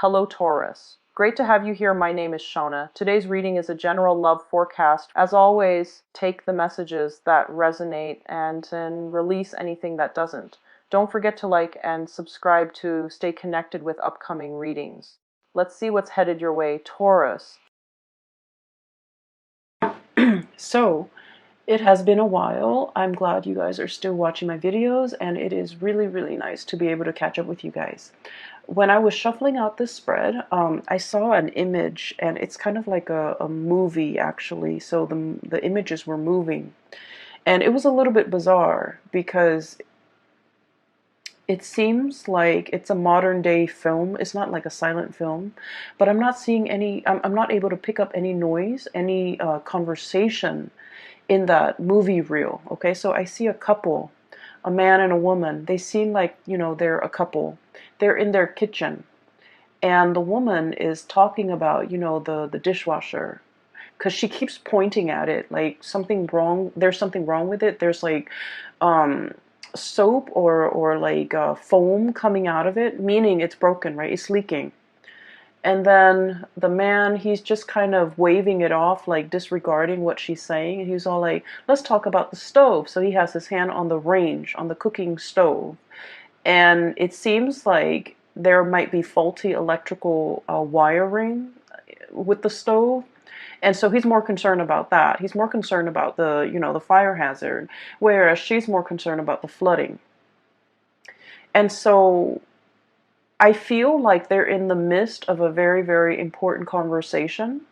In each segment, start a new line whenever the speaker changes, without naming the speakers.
Hello, Taurus. Great to have you here. My name is Shona. Today's reading is a general love forecast. As always, take the messages that resonate and then release anything that doesn't. Don't forget to like and subscribe to stay connected with upcoming readings. Let's see what's headed your way, Taurus.
So, it has been a while. I'm glad you guys are still watching my videos, and it is really, really nice to be able to catch up with you guys. When I was shuffling out this spread, I saw an image, and it's kind of like a movie, actually. So the images were moving, and it was a little bit bizarre because it seems like it's a modern day film. It's not like a silent film, but I'm not seeing any, I'm not able to pick up any noise, any conversation in that movie reel. Okay, so I see a couple, a man and a woman. They seem like, they're a couple. They're in their kitchen, and the woman is talking about, the dishwasher, because she keeps pointing at it like something wrong. There's something wrong with it. There's like soap or like foam coming out of it, meaning it's broken, right? It's leaking. And then the man, he's just kind of waving it off, like disregarding what she's saying. And he's all like, let's talk about the stove. So he has his hand on the range, on the cooking stove. And it seems like there might be faulty electrical wiring with the stove. And so he's more concerned about that. He's more concerned about the fire hazard, whereas she's more concerned about the flooding. And so I feel like they're in the midst of a very, very important conversation.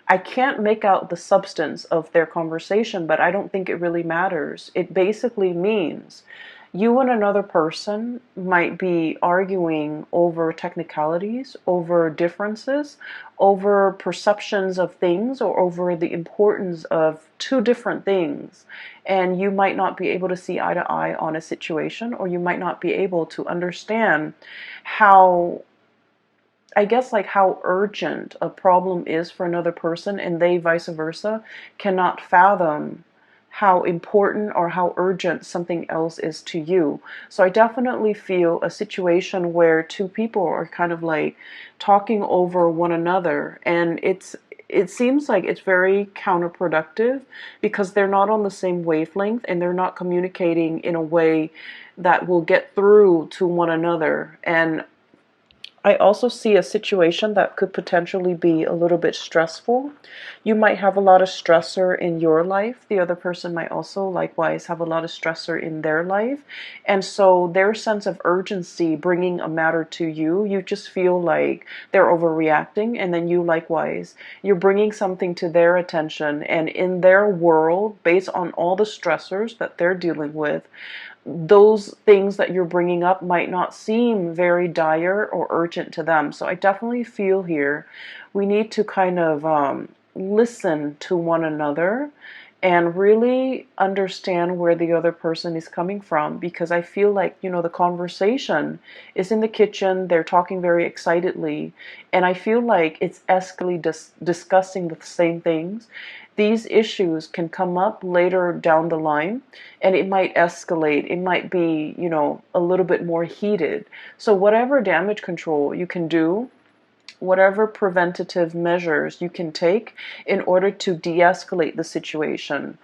I can't make out the substance of their conversation, but I don't think it really matters. It basically means you and another person might be arguing over technicalities, over differences, over perceptions of things, or over the importance of two different things. And you might not be able to see eye to eye on a situation, or you might not be able to understand how, I guess, like how urgent a problem is for another person, and they vice versa cannot fathom how important or how urgent something else is to you. So I definitely feel a situation where two people are kind of like talking over one another, and it seems like it's very counterproductive because they're not on the same wavelength, and they're not communicating in a way that will get through to one another. And I also see a situation that could potentially be a little bit stressful. You might have a lot of stressor in your life. The other person might also likewise have a lot of stressor in their life. And so their sense of urgency bringing a matter to you, you just feel like they're overreacting. And then you likewise, you're bringing something to their attention. And in their world, based on all the stressors that they're dealing with, those things that you're bringing up might not seem very dire or urgent to them. So I definitely feel here we need to kind of listen to one another and really understand where the other person is coming from, because I feel like, the conversation is in the kitchen, they're talking very excitedly, and I feel like it's escalating, discussing the same things. These issues can come up later down the line, and it might escalate. It might be, a little bit more heated. So whatever damage control you can do, whatever preventative measures you can take in order to de-escalate the situation,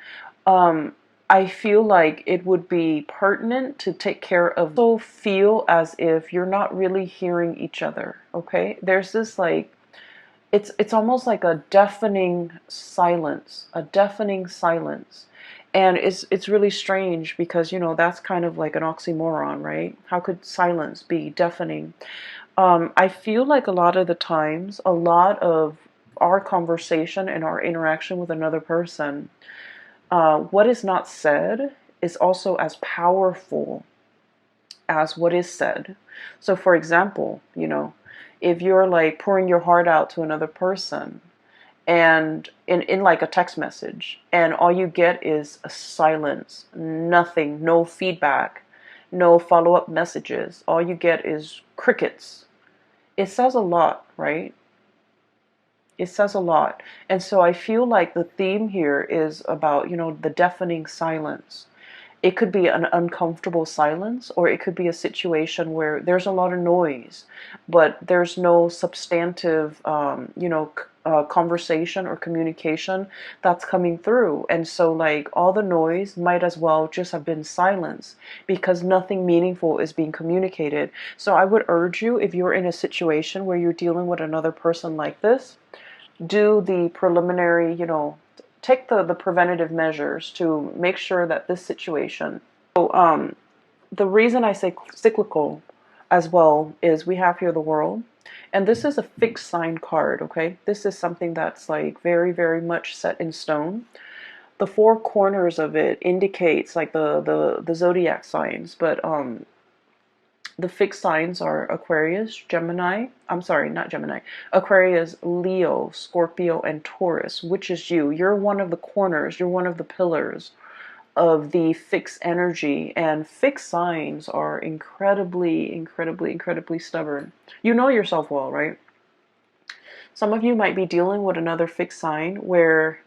I feel like it would be pertinent to take care of. So feel as if you're not really hearing each other. Okay, there's this like, it's almost like a deafening silence, and it's really strange because that's kind of like an oxymoron, right? How could silence be deafening? I feel like a lot of the times, a lot of our conversation and our interaction with another person, what is not said is also as powerful as what is said. So for example, if you're like pouring your heart out to another person, and in like a text message, and all you get is a silence, nothing, no feedback, no follow-up messages, all you get is crickets, it says a lot, right? It says a lot. And so I feel like the theme here is about, the deafening silence. It could be an uncomfortable silence, or it could be a situation where there's a lot of noise, but there's no substantive, conversation or communication that's coming through. And so, like, all the noise might as well just have been silence because nothing meaningful is being communicated. So, I would urge you, if you're in a situation where you're dealing with another person like this, do the preliminary, take the preventative measures to make sure that this situation. So, the reason I say cyclical as well is we have here the world, and this is a fixed sign card, okay? This is something that's like very, very much set in stone. The four corners of it indicates like the zodiac signs, but the fixed signs are Aquarius, Gemini, I'm sorry, not Gemini, Aquarius, Leo, Scorpio, and Taurus, which is you. You're one of the corners, you're one of the pillars of the fixed energy, and fixed signs are incredibly, incredibly, incredibly stubborn. You know yourself well, right? Some of you might be dealing with another fixed sign where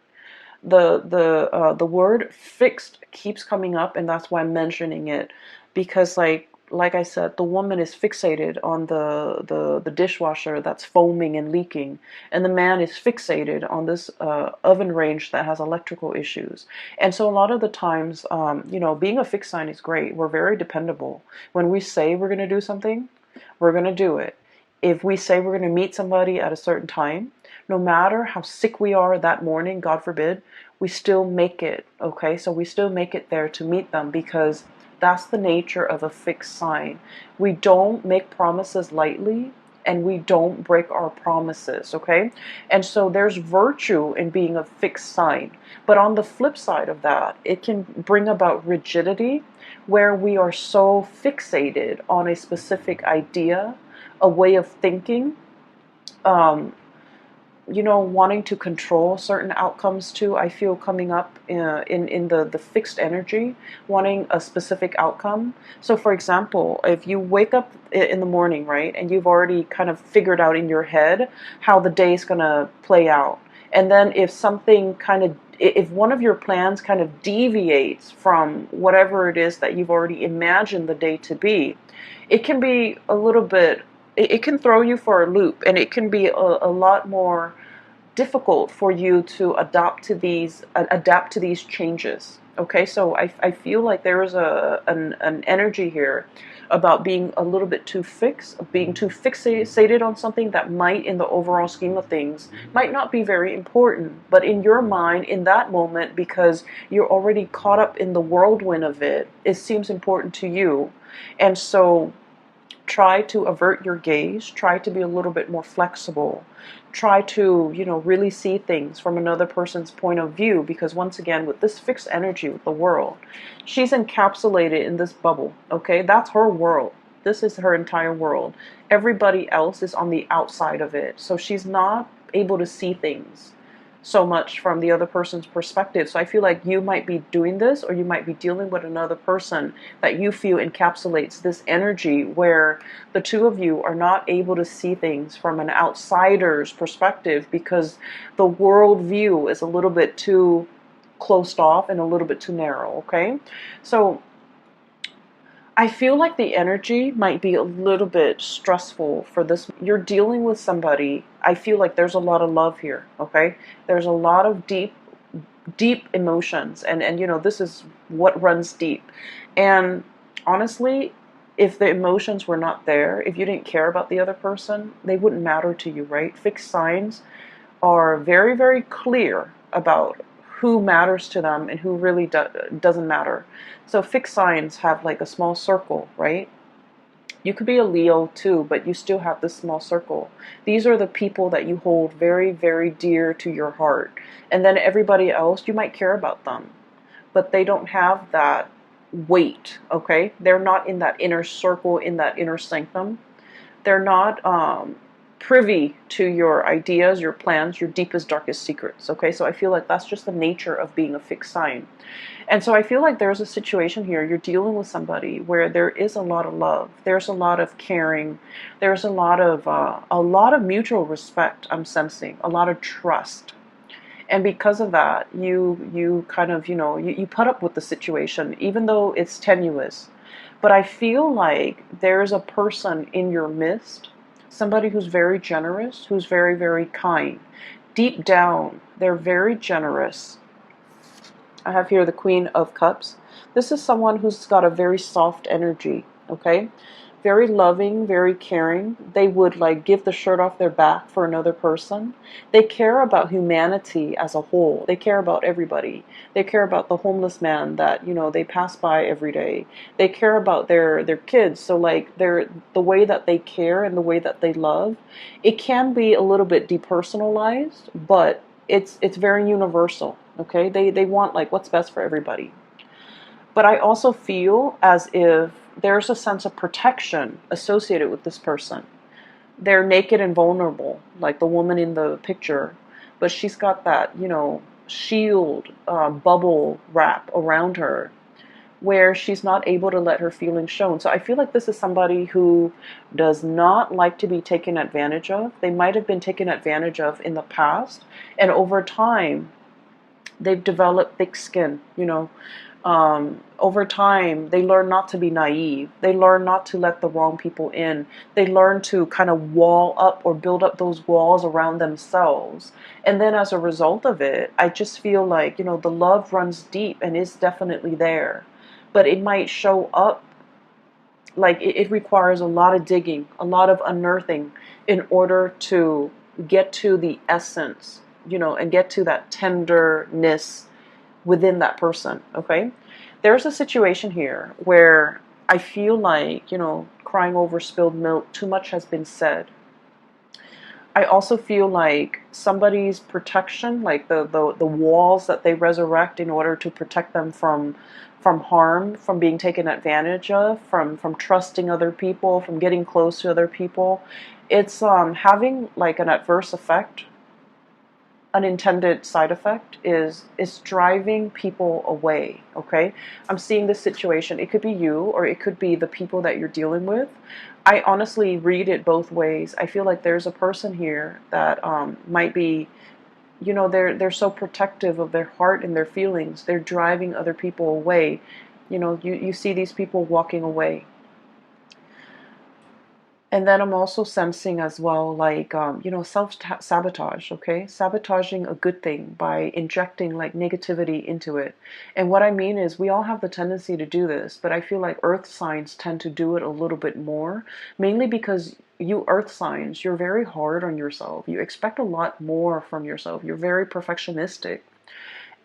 the word fixed keeps coming up, and that's why I'm mentioning it, because like I said, the woman is fixated on the dishwasher that's foaming and leaking, and the man is fixated on this oven range that has electrical issues. And so a lot of the times, being a fixed sign is great. We're very dependable. When we say we're going to do something, we're going to do it. If we say we're going to meet somebody at a certain time, no matter how sick we are that morning, God forbid, we still make it, okay? So we still make it there to meet them, because that's the nature of a fixed sign. We don't make promises lightly, and we don't break our promises, okay? And so there's virtue in being a fixed sign. But on the flip side of that, it can bring about rigidity, where we are so fixated on a specific idea, a way of thinking, wanting to control certain outcomes too. I feel coming up in the fixed energy, wanting a specific outcome. So for example, if you wake up in the morning, right, and you've already kind of figured out in your head how the day is going to play out, and then if one of your plans kind of deviates from whatever it is that you've already imagined the day to be, it can be a little bit, it can throw you for a loop, and it can be a lot more difficult for you to adapt to these changes. Okay, so I feel like there is an energy here about being a little bit too fixed, being too fixated on something that might, in the overall scheme of things, might not be very important, but in your mind, in that moment, because you're already caught up in the whirlwind of it, it seems important to you. And so try to avert your gaze, try to be a little bit more flexible, try to, really see things from another person's point of view, because once again, with this fixed energy with the world, she's encapsulated in this bubble, okay? That's her world. This is her entire world. Everybody else is on the outside of it, so she's not able to see things so much from the other person's perspective. So I feel like you might be doing this, or you might be dealing with another person that you feel encapsulates this energy, where the two of you are not able to see things from an outsider's perspective, because the world view is a little bit too closed off and a little bit too narrow, okay? So I feel like the energy might be a little bit stressful for this. You're dealing with somebody. I feel like there's a lot of love here, okay? There's a lot of deep emotions, and this is what runs deep. And honestly, if the emotions were not there, if you didn't care about the other person, they wouldn't matter to you, right? Fixed signs are very, very clear about who matters to them and who really doesn't matter. So fixed signs have like a small circle, right? You could be a Leo too, but you still have this small circle. These are the people that you hold very, very dear to your heart. And then everybody else, you might care about them, but they don't have that weight, okay? They're not in that inner circle, in that inner sanctum. They're not privy to your ideas, your plans, your deepest, darkest secrets, okay? So I feel like that's just the nature of being a fixed sign. And so I feel like there's a situation here, you're dealing with somebody where there is a lot of love, there's a lot of caring, there's a lot of mutual respect, I'm sensing, a lot of trust. And because of that, you kind of, you put up with the situation, even though it's tenuous. But I feel like there's a person in your midst, somebody who's very generous, who's very, very kind. Deep down, they're very generous. I have here the Queen of Cups. This is someone who's got a very soft energy, okay? Very loving, very caring. They would like give the shirt off their back for another person. They care about humanity as a whole. They care about everybody. They care about the homeless man that, they pass by every day. They care about their kids. So like the way that they care and the way that they love, it can be a little bit depersonalized, but it's very universal. Okay, they want like what's best for everybody. But I also feel as if there's a sense of protection associated with this person. They're naked and vulnerable, like the woman in the picture, but she's got that, shield, bubble wrap around her where she's not able to let her feelings shown. So I feel like this is somebody who does not like to be taken advantage of. They might have been taken advantage of in the past, and over time, they've developed thick skin, over time, they learn not to be naive. They learn not to let the wrong people in. They learn to kind of wall up or build up those walls around themselves. And then as a result of it, I just feel like, the love runs deep and is definitely there. But it might show up like it requires a lot of digging, a lot of unearthing in order to get to the essence, and get to that tenderness within that person, okay? There's a situation here where I feel like, crying over spilled milk, too much has been said. I also feel like somebody's protection, like the walls that they resurrect in order to protect them from harm, from being taken advantage of, from trusting other people, from getting close to other people, it's having like an adverse effect. Unintended side effect is driving people away. Okay, I'm seeing this situation. It could be you, or it could be the people that you're dealing with. I honestly read it both ways. I feel like there's a person here that might be, they're so protective of their heart and their feelings. They're driving other people away. You see these people walking away. And then I'm also sensing as well, like, self-sabotage, okay? Sabotaging a good thing by injecting like negativity into it. And what I mean is we all have the tendency to do this, but I feel like earth signs tend to do it a little bit more, mainly because you earth signs, you're very hard on yourself. You expect a lot more from yourself. You're very perfectionistic.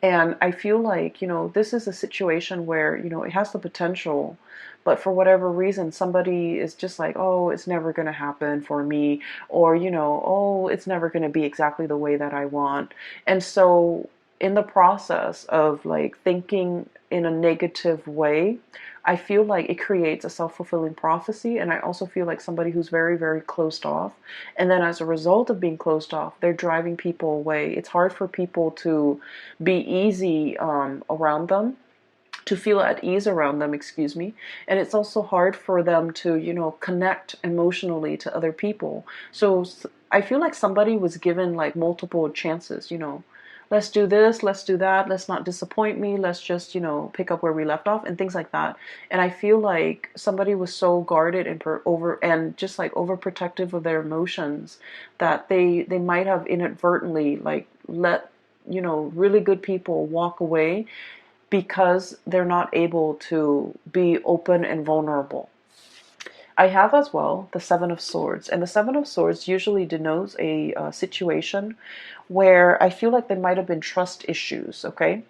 And I feel like, this is a situation where, it has the potential, but for whatever reason, somebody is just like, oh, it's never going to happen for me, or, oh, it's never going to be exactly the way that I want. And so in the process of like thinking in a negative way, I feel like it creates a self-fulfilling prophecy. And I also feel like somebody who's very, very closed off. And then as a result of being closed off, they're driving people away. It's hard for people to be easy around them, to feel at ease around them, excuse me. And it's also hard for them to, connect emotionally to other people. So I feel like somebody was given like multiple chances, let's do this, let's do that, let's not disappoint me, let's just, pick up where we left off and things like that. And I feel like somebody was so guarded and just like overprotective of their emotions that they might have inadvertently like let, really good people walk away because they're not able to be open and vulnerable. I have as well the Seven of Swords, and the Seven of Swords usually denotes a situation where I feel like there might have been trust issues, okay?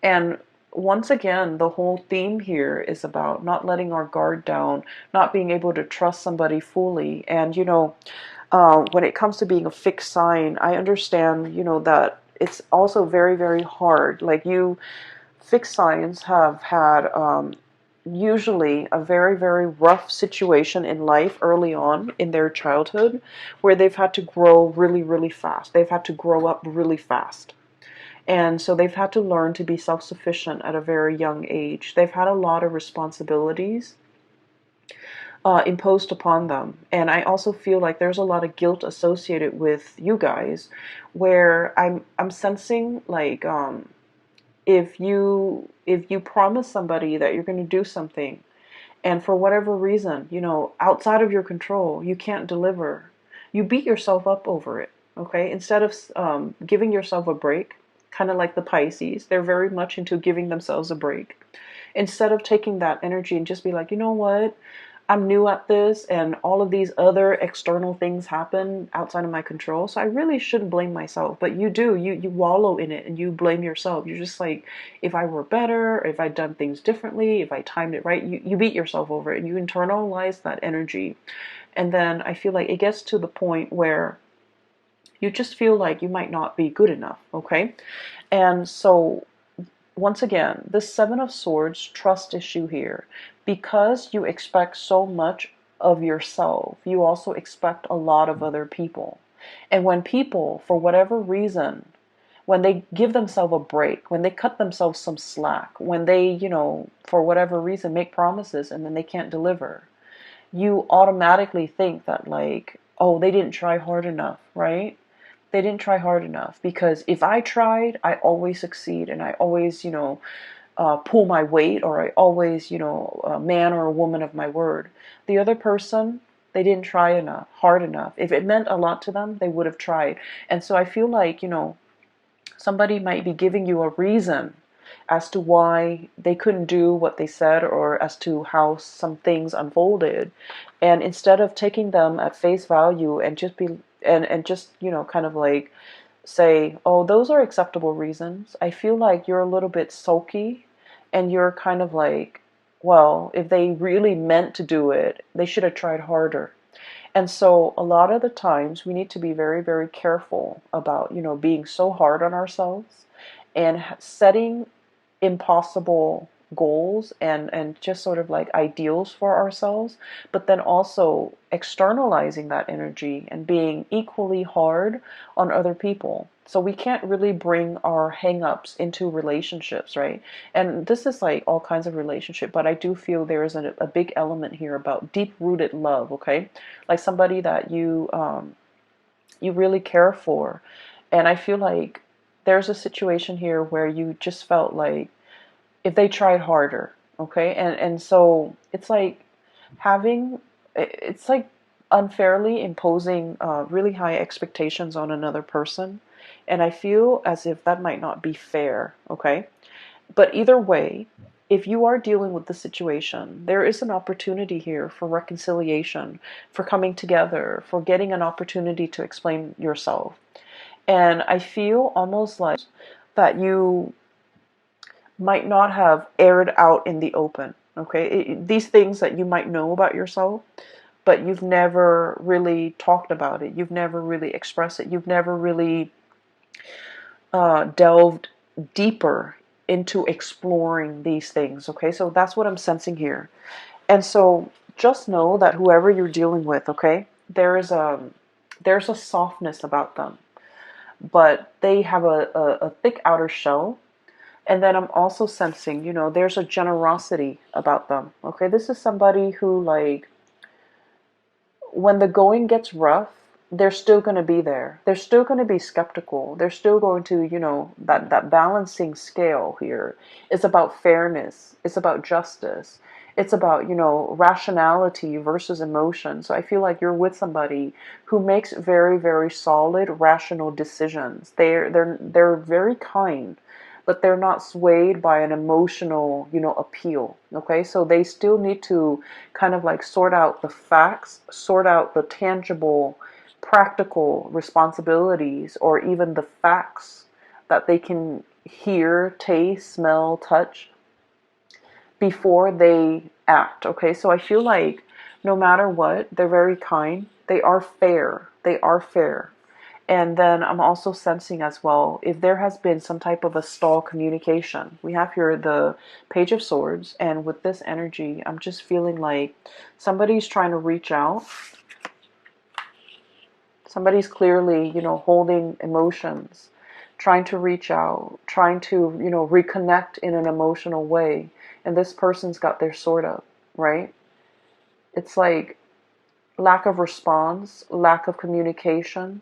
And once again, the whole theme here is about not letting our guard down, not being able to trust somebody fully. And, when it comes to being a fixed sign, I understand, that it's also very, very hard. Like fixed signs have had usually a very, very rough situation in life early on in their childhood where they've had to grow really, really fast. They've had to grow up really fast. And so they've had to learn to be self-sufficient at a very young age. They've had a lot of responsibilities. imposed upon them. And I also feel like there's a lot of guilt associated with you guys, where I'm sensing like if you promise somebody that you're going to do something, and for whatever reason, outside of your control, you can't deliver, you beat yourself up over it. Okay, instead of giving yourself a break, kind of like the Pisces, they're very much into giving themselves a break. Instead of taking that energy and just be like, you know what, I'm new at this, and all of these other external things happen outside of my control, so I really shouldn't blame myself. But you do, you wallow in it and you blame yourself. You're just like, if I were better, if I'd done things differently, if I timed it right, you beat yourself over it and you internalize that energy. And then I feel like it gets to the point where you just feel like you might not be good enough, okay? And so once again, the Seven of Swords trust issue here. Because you expect so much of yourself, you also expect a lot of other people. And when people, for whatever reason, when they give themselves a break, when they cut themselves some slack, when they, for whatever reason, make promises and then they can't deliver, you automatically think that, like, oh, they didn't try hard enough, right? They didn't try hard enough, because if I tried, I always succeed, and I always, pull my weight, or I always, a man or a woman of my word. The other person, they didn't try enough, hard enough. If it meant a lot to them, they would have tried. And so I feel like, somebody might be giving you a reason as to why they couldn't do what they said, or as to how some things unfolded. And instead of taking them at face value and just be and just, kind of like say, oh, those are acceptable reasons, I feel like you're a little bit sulky, and you're kind of like, well, if they really meant to do it, they should have tried harder. And so a lot of the times we need to be very, very careful about, being so hard on ourselves and setting impossible goals and just sort of like ideals for ourselves, but then also externalizing that energy and being equally hard on other people. So we can't really bring our hang-ups into relationships, right? And this is like all kinds of relationship, but I do feel there is a big element here about deep-rooted love, okay? Like somebody that you really care for. And I feel like there's a situation here where you just felt like if they tried harder, okay? And so it's like unfairly imposing really high expectations on another person, and I feel as if that might not be fair, okay? But either way, if you are dealing with the situation, there is an opportunity here for reconciliation, for coming together, for getting an opportunity to explain yourself. And I feel almost like that you might not have aired out in the open, okay? These things that you might know about yourself, but you've never really talked about it. You've never really expressed it. You've never really delved deeper into exploring these things, okay? So that's what I'm sensing here. And so just know that whoever you're dealing with, okay, there's a softness about them, but they have a thick outer shell. And then I'm also sensing, there's a generosity about them. Okay, this is somebody who, like, when the going gets rough, they're still going to be there. They're still going to be skeptical. They're still going to, that balancing scale here is about fairness. It's about justice. It's about, rationality versus emotion. So I feel like you're with somebody who makes very, very solid, rational decisions. They're very kind, but they're not swayed by an emotional, appeal. Okay, so they still need to kind of like sort out the facts, sort out the tangible, practical responsibilities, or even the facts that they can hear, taste, smell, touch before they act. Okay, so I feel like no matter what, they're very kind. They are fair. They are fair. And then I'm also sensing as well, if there has been some type of a stall communication. We have here the Page of Swords, and with this energy, I'm just feeling like somebody's trying to reach out. Somebody's clearly, holding emotions, trying to reach out, trying to, reconnect in an emotional way. And this person's got their sword up, right? It's like lack of response, lack of communication,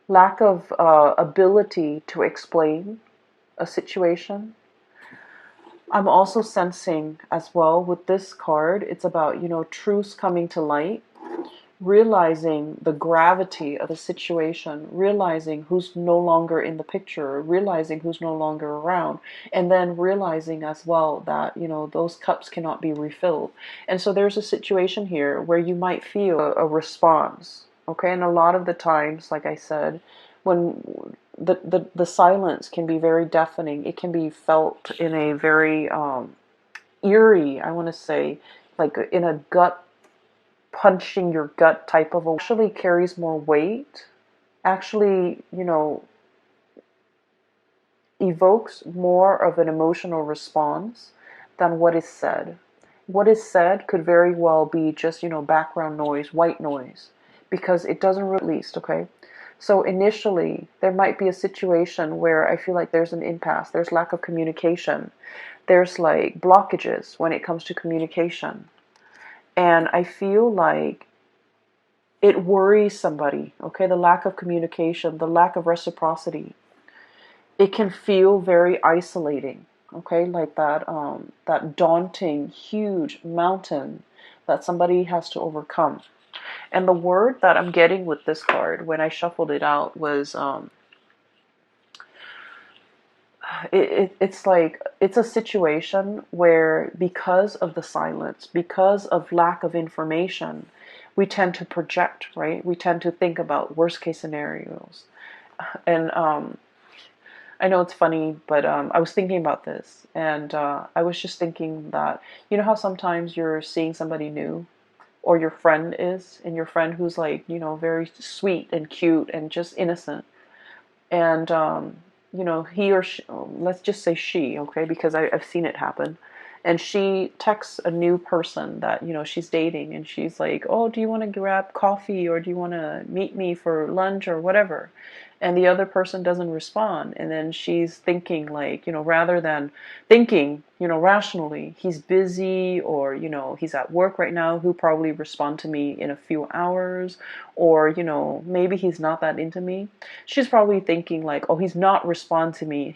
lack of ability to explain a situation. I'm also sensing as well with this card, it's about, truths coming to light, realizing the gravity of a situation, realizing who's no longer in the picture, realizing who's no longer around, and then realizing as well that, those cups cannot be refilled. And so there's a situation here where you might feel a response, okay? And a lot of the times, like I said, when the silence can be very deafening, it can be felt in a very eerie, I want to say, like in a gut punching your gut type of actually carries more weight, actually, evokes more of an emotional response than what is said. What is said could very well be just, background noise, white noise, because it doesn't release, okay? So initially, there might be a situation where I feel like there's an impasse, there's lack of communication, there's like blockages when it comes to communication. And I feel like it worries somebody, okay? The lack of communication, the lack of reciprocity. It can feel very isolating, okay? Like that daunting, huge mountain that somebody has to overcome. And the word that I'm getting with this card when I shuffled it out was it's like it's a situation where because of the silence, because of lack of information, we tend to project, right? We tend to think about worst case scenarios. And I know it's funny, but I was thinking about this, and I was just thinking that, how sometimes you're seeing somebody new, or your friend is, and your friend who's like, very sweet and cute and just innocent. And, he or she, let's just say she, okay, because I've seen it happen. And she texts a new person that, she's dating, and she's like, oh, do you want to grab coffee, or do you want to meet me for lunch or whatever? And the other person doesn't respond. And then she's thinking like, rather than thinking, rationally, he's busy, or, he's at work right now, he'll probably respond to me in a few hours, or, maybe he's not that into me. She's probably thinking like, oh, he's not responding to me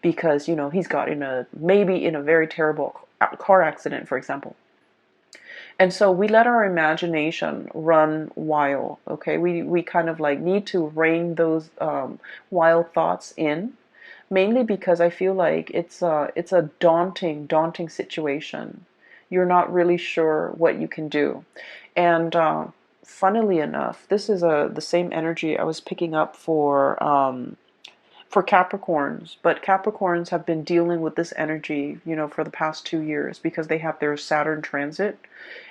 because, he's got maybe in a very terrible car accident, for example. And so we let our imagination run wild, okay? We kind of like need to rein those wild thoughts in, mainly because I feel like it's a daunting situation. You're not really sure what you can do. And funnily enough, this is the same energy I was picking up for Capricorns, but Capricorns have been dealing with this energy, for the past 2 years because they have their Saturn transit.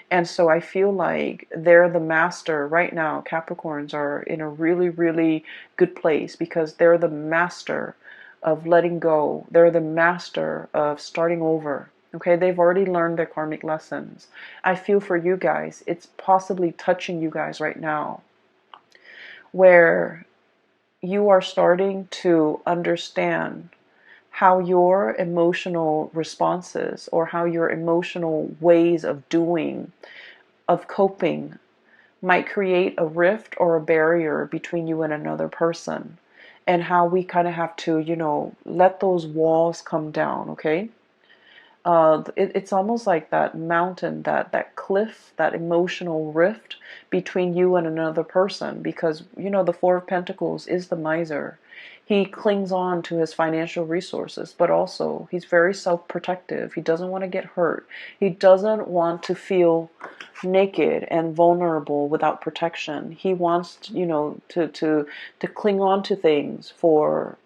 And so I feel like they're the master right now. Capricorns are in a really, really good place because they're the master of letting go. They're the master of starting over. Okay, they've already learned their karmic lessons. I feel for you guys, it's possibly touching you guys right now, where you are starting to understand how your emotional responses or how your emotional ways of doing, of coping, might create a rift or a barrier between you and another person. And how we kind of have to, let those walls come down, okay? It's almost like that mountain, that cliff, that emotional rift between you and another person, because the Four of Pentacles is the miser. He clings on to his financial resources, but also he's very self-protective. He doesn't want to get hurt. He doesn't want to feel naked and vulnerable without protection. He wants to cling on to things for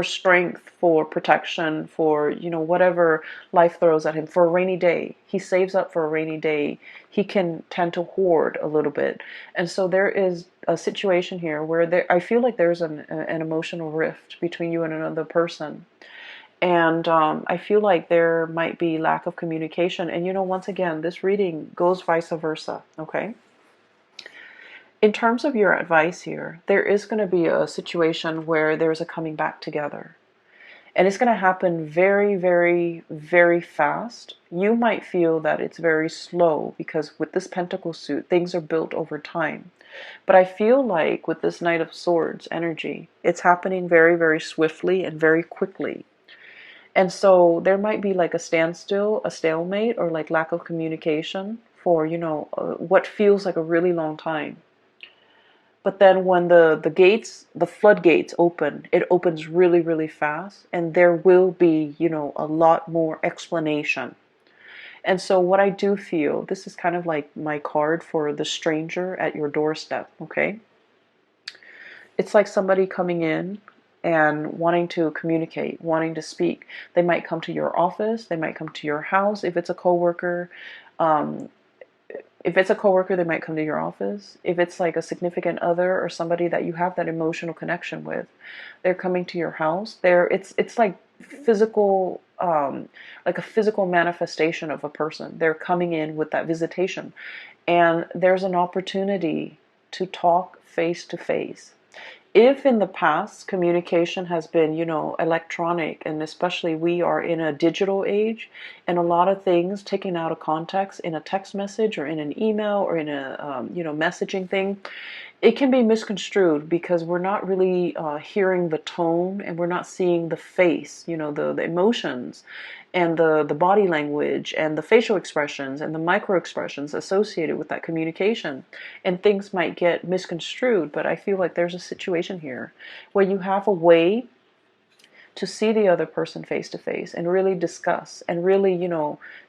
strength, for protection, for, whatever life throws at him, for a rainy day. He saves up for a rainy day. He can tend to hoard a little bit. And so there is a situation here where I feel like there's an emotional rift between you and another person. And I feel like there might be lack of communication. And, once again, this reading goes vice versa, okay? In terms of your advice here, there is going to be a situation where there's a coming back together. And it's going to happen very, very, very fast. You might feel that it's very slow because with this Pentacle suit, things are built over time. But I feel like with this Knight of Swords energy, it's happening very, very swiftly and very quickly. And so there might be like a standstill, a stalemate, or like lack of communication for, what feels like a really long time. But then when the floodgates open, it opens really, really fast, and there will be, a lot more explanation. And so what I do feel, this is kind of like my card for the stranger at your doorstep, okay? It's like somebody coming in and wanting to communicate, wanting to speak. They might come to your office, they might come to your house if it's a coworker. Um, if it's a coworker, they might come to your office. If it's like a significant other or somebody that you have that emotional connection with, they're coming to your house. It's like physical, like a physical manifestation of a person. They're coming in with that visitation, and there's an opportunity to talk face to face. If in the past communication has been, electronic, and especially we are in a digital age, and a lot of things taken out of context in a text message or in an email or in a, messaging thing, it can be misconstrued because we're not really hearing the tone, and we're not seeing the face, the emotions and the body language and the facial expressions and the micro expressions associated with that communication. And things might get misconstrued, but I feel like there's a situation here where you have a way to see the other person face to face and really discuss and really,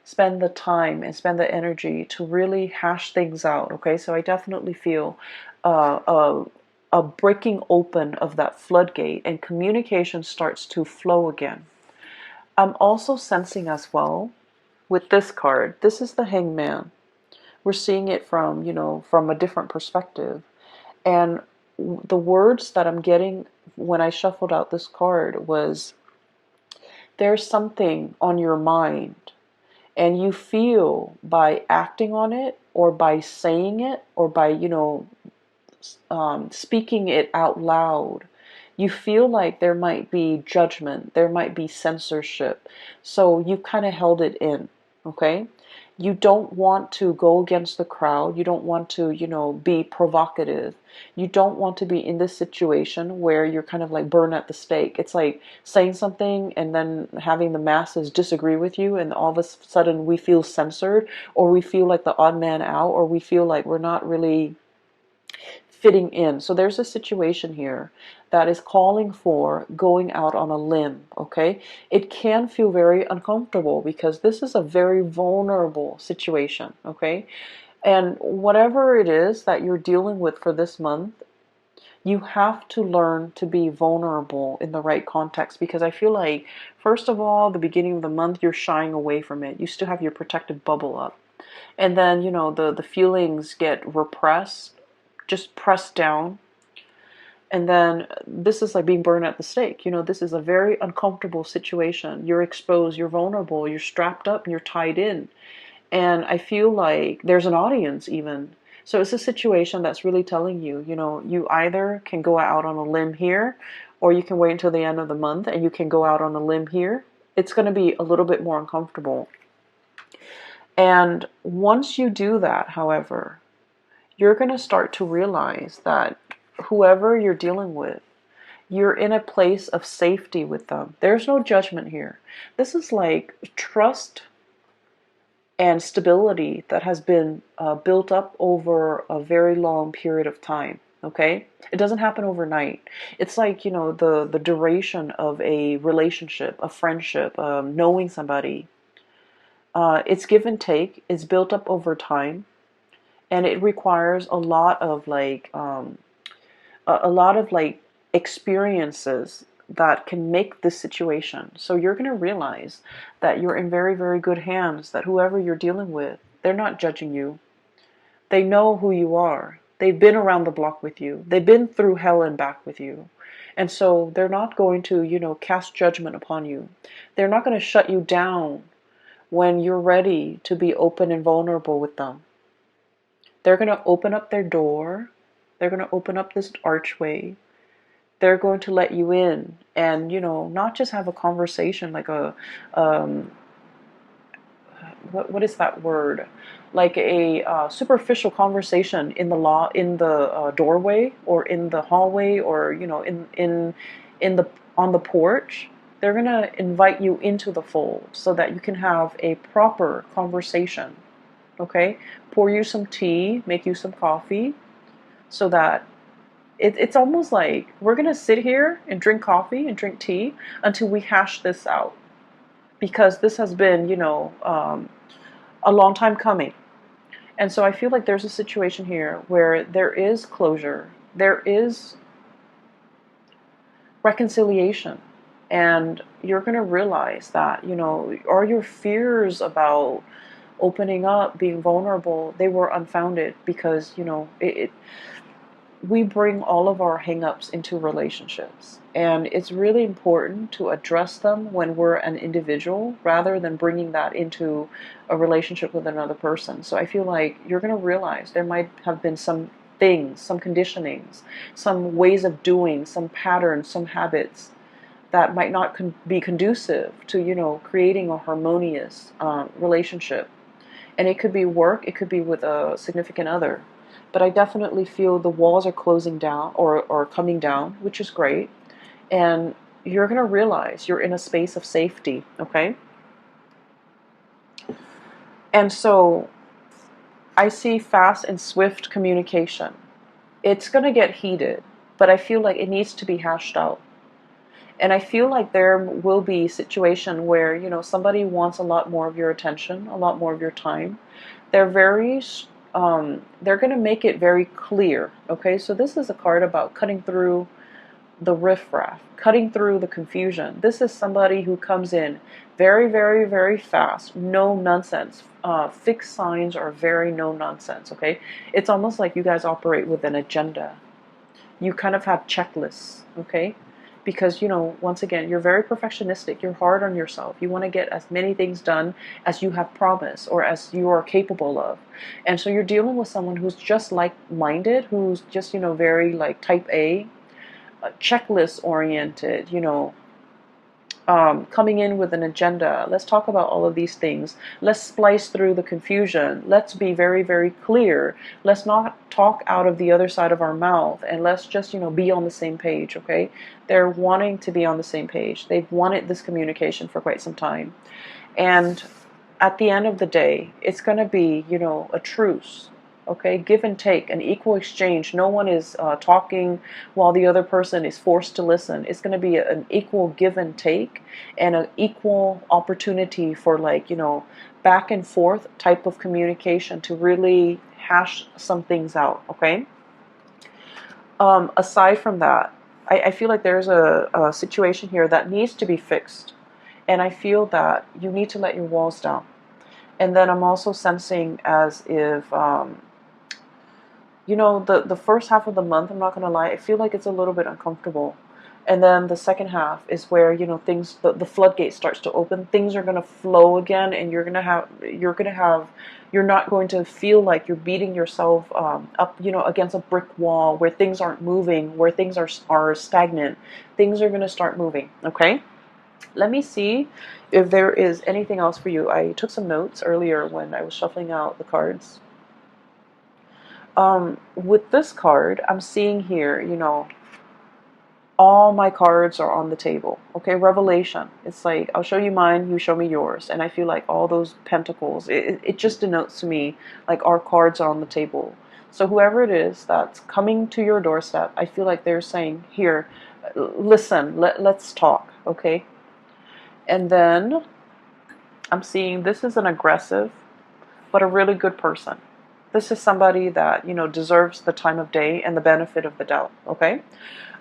spend the time and spend the energy to really hash things out. Okay, so I definitely feel a breaking open of that floodgate, and communication starts to flow again. I'm also sensing as well with this card, this is the Hangman. We're seeing it from, from a different perspective. And the words that I'm getting when I shuffled out this card was, there's something on your mind, and you feel by acting on it or by saying it or by, speaking it out loud, you feel like there might be judgment, there might be censorship. So you kind of held it in, okay? You don't want to go against the crowd. You don't want to, be provocative. You don't want to be in this situation where you're kind of like burned at the stake. It's like saying something and then having the masses disagree with you, and all of a sudden we feel censored, or we feel like the odd man out, or we feel like we're not really fitting in. So there's a situation here that is calling for going out on a limb, okay? It can feel very uncomfortable because this is a very vulnerable situation, okay? And whatever it is that you're dealing with for this month, you have to learn to be vulnerable in the right context, because I feel like, first of all, the beginning of the month, you're shying away from it. You still have your protective bubble up. And then, the feelings get repressed, just pressed down. And then this is like being burned at the stake. This is a very uncomfortable situation. You're exposed, you're vulnerable, you're strapped up, and you're tied in. And I feel like there's an audience even. So it's a situation that's really telling you, you either can go out on a limb here, or you can wait until the end of the month and you can go out on a limb here. It's going to be a little bit more uncomfortable. And once you do that, however, you're going to start to realize that whoever you're dealing with, you're in a place of safety with them. There's no judgment here. This is like trust and stability that has been built up over a very long period of time. Okay? It doesn't happen overnight. It's like, the duration of a relationship, a friendship, knowing somebody. It's give and take. It's built up over time. And it requires a lot of experiences that can make this situation. So you're going to realize that you're in very, very good hands, that whoever you're dealing with, they're not judging you. They know who you are. They've been around the block with you. They've been through hell and back with you. And so they're not going to, cast judgment upon you. They're not going to shut you down when you're ready to be open and vulnerable with them. They're going to open up their door. They're going to open up this archway. they're going to let you in and, you know, not just have a conversation like a, um, what is that word? Like a superficial conversation in the doorway or in the hallway or, you know, in the on the porch. They're gonna invite you into the fold so that you can have a proper conversation. Okay, pour you some tea, make you some coffee, so that it's almost like we're gonna sit here and drink coffee and drink tea until we hash this out, because this has been, you know, a long time coming. And so I feel like there's a situation here where there is closure, there is reconciliation, and you're going to realize that, you know, all your fears about opening up, being vulnerable, they were unfounded, because, you know, we bring all of our hangups into relationships. And it's really important to address them when we're an individual rather than bringing that into a relationship with another person. So I feel like you're going to realize there might have been some things, some conditionings, some ways of doing, some patterns, some habits that might not be conducive to, you know, creating a harmonious relationship. And it could be work, it could be with a significant other. But I definitely feel the walls are closing down or coming down, which is great. And you're going to realize you're in a space of safety, okay? And so I see fast and swift communication. It's going to get heated, but I feel like it needs to be hashed out. And I feel like there will be a situation where, you know, somebody wants a lot more of your attention, a lot more of your time. They're they're going to make it very clear, okay? So this is a card about cutting through the riffraff, cutting through the confusion. This is somebody who comes in very, very, very fast, no nonsense. Fixed signs are very no nonsense, okay? It's almost like you guys operate with an agenda. You kind of have checklists, okay? Because, you know, once again, you're very perfectionistic. You're hard on yourself. You want to get as many things done as you have promised or as you are capable of. And so you're dealing with someone who's just like-minded, who's just, you know, very like type A, checklist oriented, you know, coming in with an agenda. Let's talk about all of these things. Let's splice through the confusion. Let's be very, very clear. Let's not talk out of the other side of our mouth, and let's just, you know, be on the same page, okay? They're wanting to be on the same page. They've wanted this communication for quite some time. And at the end of the day, it's going to be, you know, a truce. Okay, give and take, an equal exchange. No one is talking while the other person is forced to listen. It's going to be an equal give and take and an equal opportunity for, like, you know, back and forth type of communication to really hash some things out, okay? Aside from that, I feel like there's a situation here that needs to be fixed. And I feel that you need to let your walls down. And then I'm also sensing as if... you know, the first half of the month, I'm not going to lie, I feel like it's a little bit uncomfortable. And then the second half is where, you know, things, the floodgate starts to open. Things are going to flow again, and you're not going to feel like you're beating yourself up, you know, against a brick wall where things aren't moving, where things are stagnant. Things are going to start moving, okay? Let me see if there is anything else for you. I took some notes earlier when I was shuffling out the cards. With this card, I'm seeing here, you know, all my cards are on the table. Okay, revelation. It's like, I'll show you mine, you show me yours. And I feel like all those pentacles, it just denotes to me like our cards are on the table. So whoever it is that's coming to your doorstep, I feel like they're saying, here, listen, let's talk, okay? And then I'm seeing this is an aggressive, but a really good person. This is somebody that, you know, deserves the time of day and the benefit of the doubt, okay?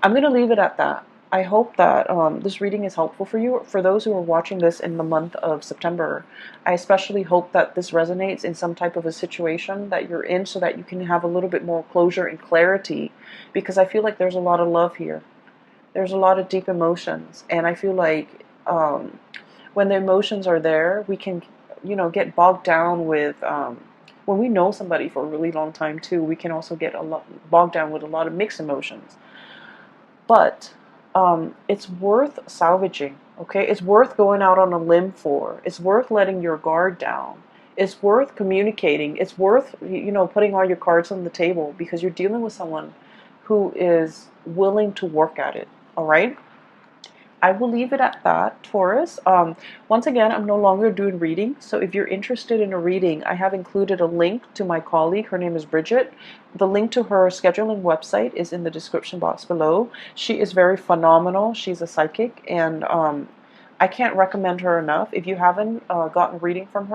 I'm going to leave it at that. I hope that this reading is helpful for you. For those who are watching this in the month of September, I especially hope that this resonates in some type of a situation that you're in so that you can have a little bit more closure and clarity, because I feel like there's a lot of love here. There's a lot of deep emotions, and I feel like when the emotions are there, we can, you know, get bogged down with... when we know somebody for a really long time too, we can also get bogged down with a lot of mixed emotions. but it's worth salvaging, okay? It's worth going out on a limb for. It's worth letting your guard down. It's worth communicating. It's worth, putting all your cards on the table, because you're dealing with someone who is willing to work at it, all right? I will leave it at that, Taurus. Once again, I'm no longer doing readings, so if you're interested in a reading, I have included a link to my colleague. Her name is Bridget. The link to her scheduling website is in the description box below. She is very phenomenal. She's a psychic, and I can't recommend her enough. If you haven't gotten a reading from her,